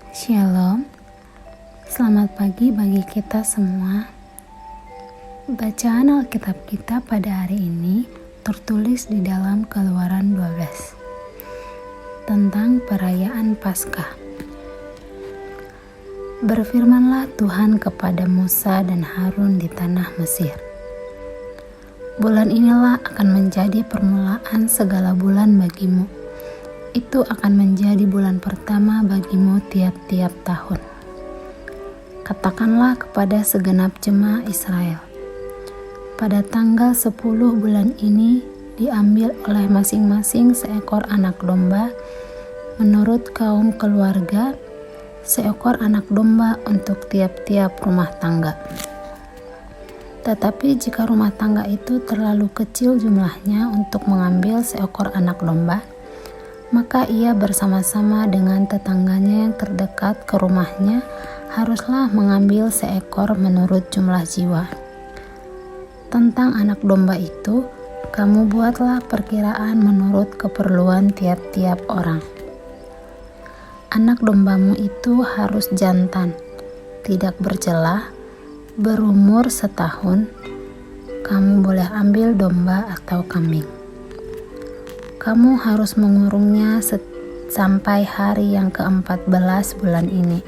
Shalom, selamat pagi bagi kita semua. Bacaan Alkitab kita pada hari ini tertulis di dalam Keluaran 12 tentang perayaan Paskah. Berfirmanlah Tuhan kepada Musa dan Harun di tanah Mesir. Bulan inilah akan menjadi permulaan segala bulan bagimu. Itu akan menjadi bulan pertama bagimu tiap-tiap tahun. Katakanlah kepada segenap jemaah Israel, pada tanggal 10 bulan ini diambil oleh masing-masing seekor anak domba menurut kaum keluarga, seekor anak domba untuk tiap-tiap rumah tangga. Tetapi jika rumah tangga itu terlalu kecil jumlahnya untuk mengambil seekor anak domba, maka ia bersama-sama dengan tetangganya yang terdekat ke rumahnya haruslah mengambil seekor menurut jumlah jiwa. Tentang anak domba itu, kamu buatlah perkiraan menurut keperluan tiap-tiap orang. Anak dombamu itu harus jantan, tidak bercelah, berumur setahun. Kamu boleh ambil domba atau kambing. Kamu harus mengurungnya sampai hari yang ke-14 bulan ini.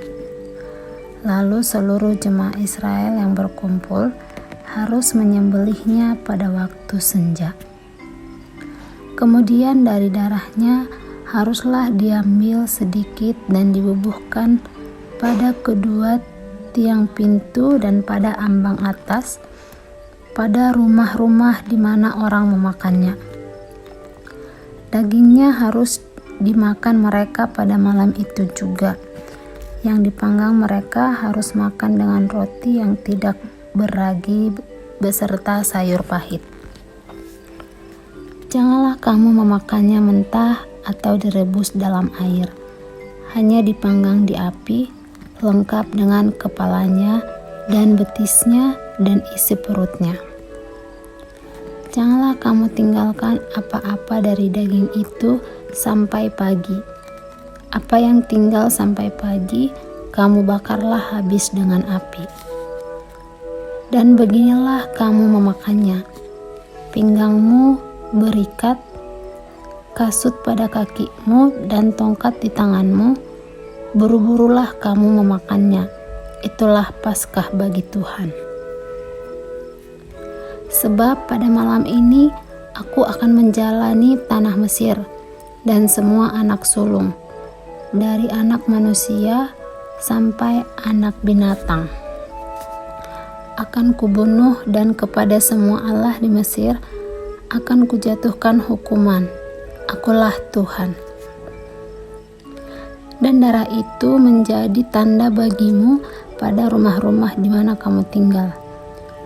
Lalu seluruh jemaah Israel yang berkumpul harus menyembelihnya pada waktu senja. Kemudian dari darahnya haruslah diambil sedikit dan dibubuhkan pada kedua tiang pintu dan pada ambang atas, pada rumah-rumah di mana orang memakannya. Dagingnya harus dimakan mereka pada malam itu juga. Yang dipanggang mereka harus makan dengan roti yang tidak beragi beserta sayur pahit. Janganlah kamu memakannya mentah atau direbus dalam air. Hanya dipanggang di api, lengkap dengan kepalanya dan betisnya dan isi perutnya. Janganlah kamu tinggalkan apa-apa dari daging itu sampai pagi. Apa yang tinggal sampai pagi, kamu bakarlah habis dengan api. Dan beginilah kamu memakannya. Pinggangmu berikat, kasut pada kakimu, dan tongkat di tanganmu. Buru-burulah kamu memakannya. Itulah Paskah bagi Tuhan. Sebab pada malam ini aku akan menjalani tanah Mesir dan semua anak sulung, dari anak manusia sampai anak binatang. Akan kubunuh dan kepada semua Allah di Mesir akan kujatuhkan hukuman. Akulah Tuhan. Dan darah itu menjadi tanda bagimu pada rumah-rumah di mana kamu tinggal.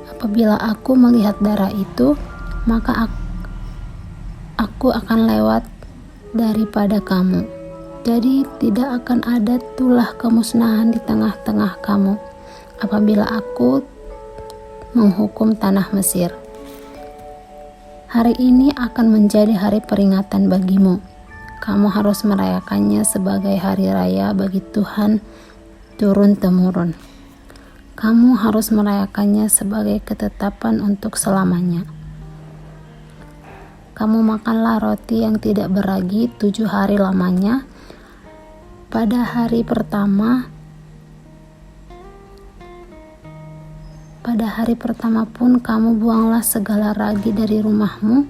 Apabila aku melihat darah itu, maka aku akan lewat daripada kamu. Jadi tidak akan ada tulah kemusnahan di tengah-tengah kamu apabila aku menghukum tanah Mesir. Hari ini akan menjadi hari peringatan bagimu. Kamu harus merayakannya sebagai hari raya bagi Tuhan turun-temurun. Kamu harus merayakannya sebagai ketetapan untuk selamanya. Kamu makanlah roti yang tidak beragi 7 hari lamanya. Pada hari pertama pun kamu buanglah segala ragi dari rumahmu,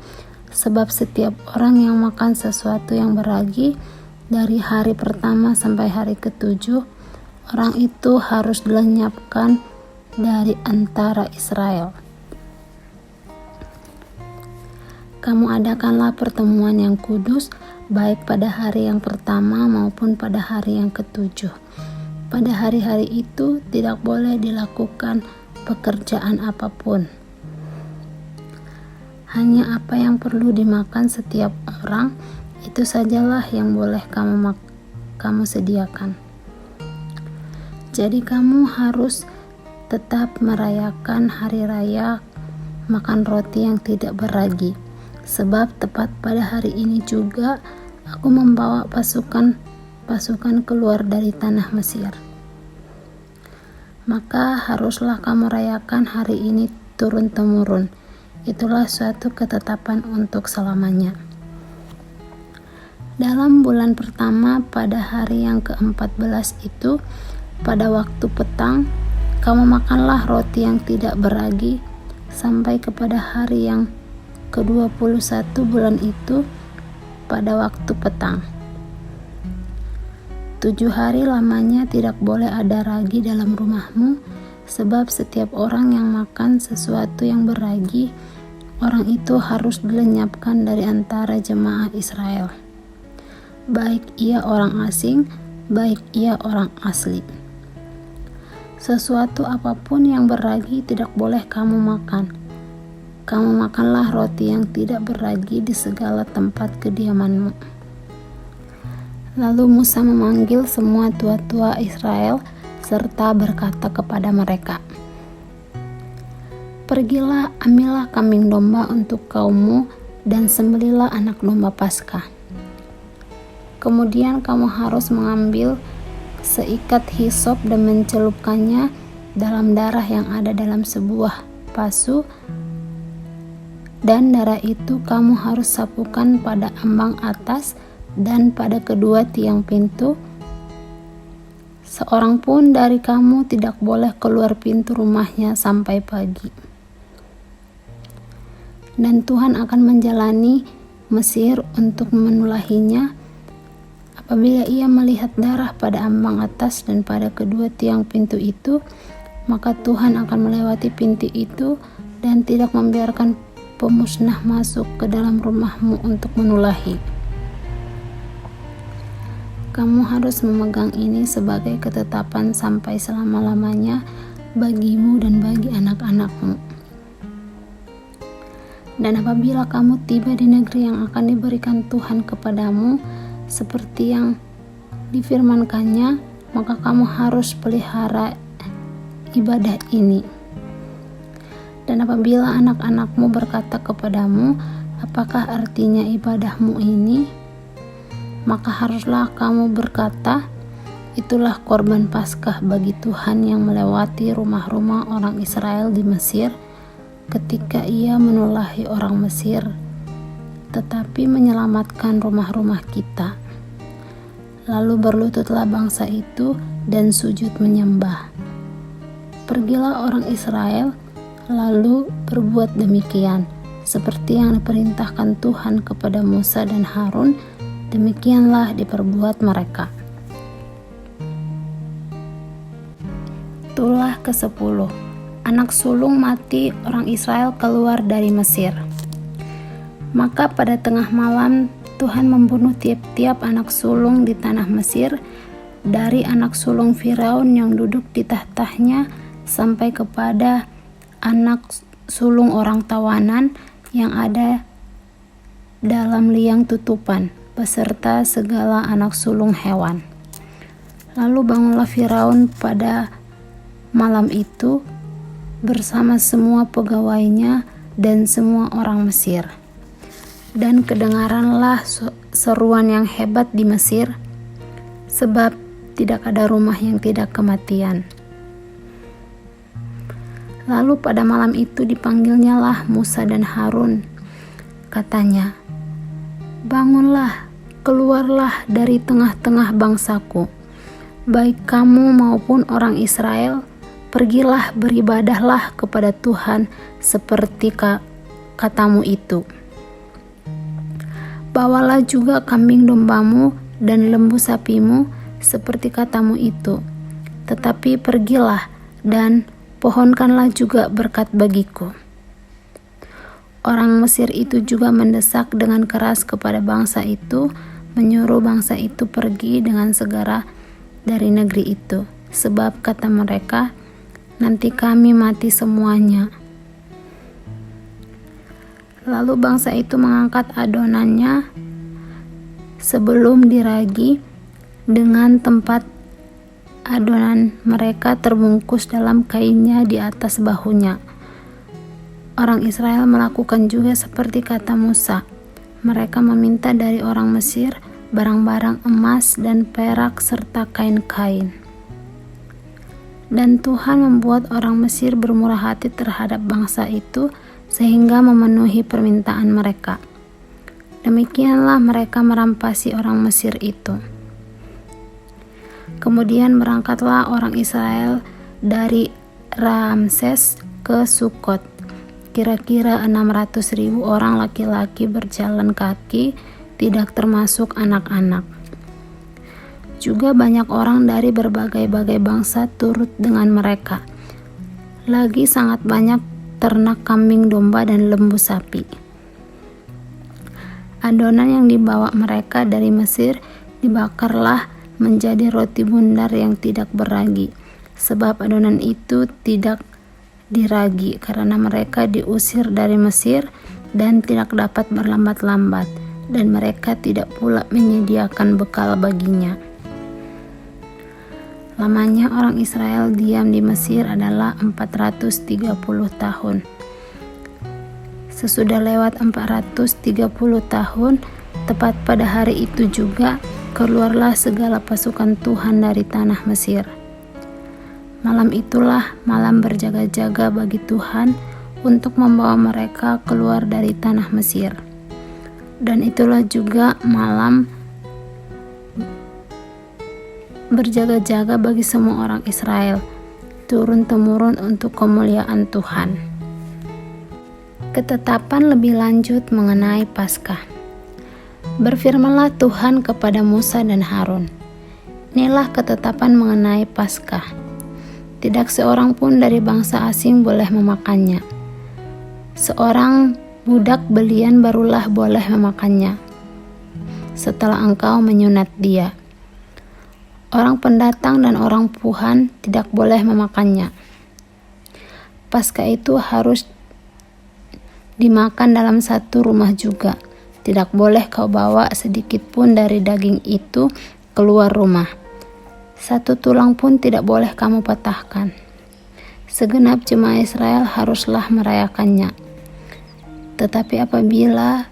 sebab setiap orang yang makan sesuatu yang beragi dari hari pertama sampai hari ke-7, orang itu harus dilenyapkan dari antara Israel. Kamu adakanlah pertemuan yang kudus, baik pada hari yang pertama maupun pada hari yang ke-7. Pada hari-hari itu tidak boleh dilakukan pekerjaan apapun. Hanya apa yang perlu dimakan setiap orang, itu sajalah yang boleh kamu sediakan. Jadi kamu harus tetap merayakan hari raya makan roti yang tidak beragi. Sebab tepat pada hari ini juga aku membawa pasukan pasukan keluar dari tanah Mesir. Maka haruslah kamu rayakan hari ini turun-temurun. Itulah suatu ketetapan untuk selamanya. Dalam bulan pertama pada hari yang ke-14 itu, pada waktu petang, kamu makanlah roti yang tidak beragi sampai kepada hari yang ke-21 bulan itu pada waktu petang. 7 hari lamanya tidak boleh ada ragi dalam rumahmu, sebab setiap orang yang makan sesuatu yang beragi, orang itu harus dilenyapkan dari antara jemaah Israel, baik ia orang asing, baik ia orang asli. Sesuatu apapun yang beragi tidak boleh kamu makan. Kamu makanlah roti yang tidak beragi di segala tempat kediamanmu. Lalu Musa memanggil semua tua-tua Israel serta berkata kepada mereka, "Pergilah, ambillah kambing domba untuk kaummu dan sembelihlah anak domba Paskah. Kemudian kamu harus mengambil seikat hisop dan mencelupkannya dalam darah yang ada dalam sebuah pasu, dan darah itu kamu harus sapukan pada ambang atas dan pada kedua tiang pintu. Seorang pun dari kamu tidak boleh keluar pintu rumahnya sampai pagi. Dan Tuhan akan menjalani Mesir untuk menulahinya. Apabila ia melihat darah pada ambang atas dan pada kedua tiang pintu itu, maka Tuhan akan melewati pintu itu dan tidak membiarkan pemusnah masuk ke dalam rumahmu untuk menulahi. Kamu harus memegang ini sebagai ketetapan sampai selama-lamanya bagimu dan bagi anak-anakmu. Dan apabila kamu tiba di negeri yang akan diberikan Tuhan kepadamu, seperti yang difirmankannya, maka kamu harus pelihara ibadah ini. Dan apabila anak-anakmu berkata kepadamu, apakah artinya ibadahmu ini? Maka haruslah kamu berkata, itulah korban Paskah bagi Tuhan yang melewati rumah-rumah orang Israel di Mesir ketika ia menulahi orang Mesir, tetapi menyelamatkan rumah-rumah kita. Lalu berlututlah bangsa itu dan sujud menyembah. Pergilah orang Israel lalu berbuat demikian, seperti yang diperintahkan Tuhan kepada Musa dan Harun, demikianlah diperbuat mereka. Tulah ke-10. Anak sulung mati orang Israel keluar dari Mesir. Maka pada tengah malam Tuhan membunuh tiap-tiap anak sulung di tanah Mesir, dari anak sulung Firaun yang duduk di tahtanya sampai kepada anak sulung orang tawanan yang ada dalam liang tutupan, beserta segala anak sulung hewan. Lalu bangunlah Firaun pada malam itu bersama semua pegawainya dan semua orang Mesir. Dan kedengaranlah seruan yang hebat di Mesir, sebab tidak ada rumah yang tidak kematian. Lalu pada malam itu dipanggilnyalah Musa dan Harun. Katanya, "Bangunlah, keluarlah dari tengah-tengah bangsaku, baik kamu maupun orang Israel, pergilah beribadahlah kepada Tuhan seperti katamu itu. Bawalah juga kambing dombamu dan lembu sapimu seperti katamu itu, tetapi pergilah dan pohonkanlah juga berkat bagiku." Orang Mesir itu juga mendesak dengan keras kepada bangsa itu, menyuruh bangsa itu pergi dengan segera dari negeri itu, sebab kata mereka, "Nanti kami mati semuanya." Lalu bangsa itu mengangkat adonannya sebelum diragi, dengan tempat adonan mereka terbungkus dalam kainnya di atas bahunya. Orang Israel melakukan juga seperti kata Musa. Mereka meminta dari orang Mesir barang-barang emas dan perak serta kain-kain. Dan Tuhan membuat orang Mesir bermurah hati terhadap bangsa itu sehingga memenuhi permintaan mereka. Demikianlah mereka merampasi orang Mesir itu. Kemudian berangkatlah orang Israel dari Ramses ke Sukot. Kira-kira 600.000 orang laki-laki berjalan kaki, tidak termasuk anak-anak. Juga banyak orang dari berbagai-bagai bangsa turut dengan mereka. Lagi sangat banyak ternak kambing domba dan lembu sapi. Adonan yang dibawa mereka dari Mesir dibakarlah menjadi roti bundar yang tidak beragi, sebab adonan itu tidak diragi karena mereka diusir dari Mesir dan tidak dapat berlambat-lambat, dan mereka tidak pula menyediakan bekal baginya. Lamanya orang Israel diam di Mesir adalah 430 tahun. Sesudah lewat 430 tahun, tepat pada hari itu juga, keluarlah segala pasukan Tuhan dari tanah Mesir. Malam itulah malam berjaga-jaga bagi Tuhan untuk membawa mereka keluar dari tanah Mesir. Dan itulah juga malam berjaga-jaga bagi semua orang Israel, turun-temurun untuk kemuliaan Tuhan. Ketetapan lebih lanjut mengenai Paskah. Berfirmanlah Tuhan kepada Musa dan Harun, inilah ketetapan mengenai Paskah. Tidak seorang pun dari bangsa asing boleh memakannya. Seorang budak belian barulah boleh memakannya, setelah engkau menyunat dia. Orang pendatang dan orang puhan tidak boleh memakannya. Paskah itu harus dimakan dalam satu rumah juga. Tidak boleh kau bawa sedikit pun dari daging itu keluar rumah. Satu tulang pun tidak boleh kamu patahkan. Segenap jemaah Israel haruslah merayakannya. Tetapi apabila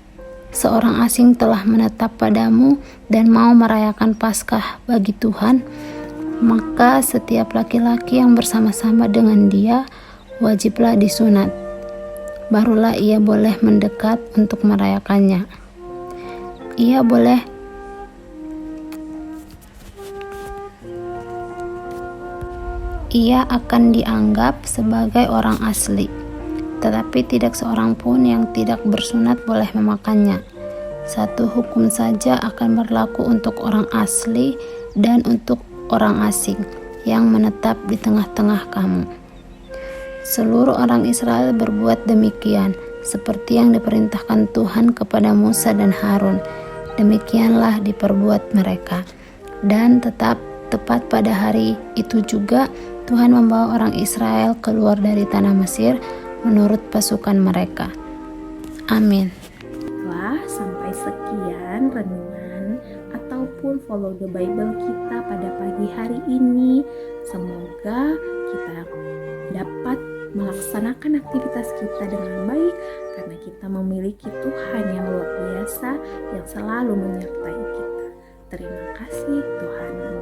seorang asing telah menetap padamu dan mau merayakan Paskah bagi Tuhan, maka setiap laki-laki yang bersama-sama dengan dia wajiblah disunat. Barulah ia boleh mendekat untuk merayakannya. Ia akan dianggap sebagai orang asli, tetapi tidak seorang pun yang tidak bersunat boleh memakannya. Satu hukum saja akan berlaku untuk orang asli dan untuk orang asing yang menetap di tengah-tengah kamu. Seluruh orang Israel berbuat demikian, seperti yang diperintahkan Tuhan kepada Musa dan Harun. Demikianlah diperbuat mereka. Dan tepat pada hari itu juga Tuhan membawa orang Israel keluar dari tanah Mesir menurut pasukan mereka. Amin. Wah, sampai sekian renungan ataupun follow the Bible kita pada pagi hari ini. Semoga kita dapat melaksanakan aktivitas kita dengan baik karena kita memiliki Tuhan yang luar biasa yang selalu menyertai kita. Terima kasih, Tuhan.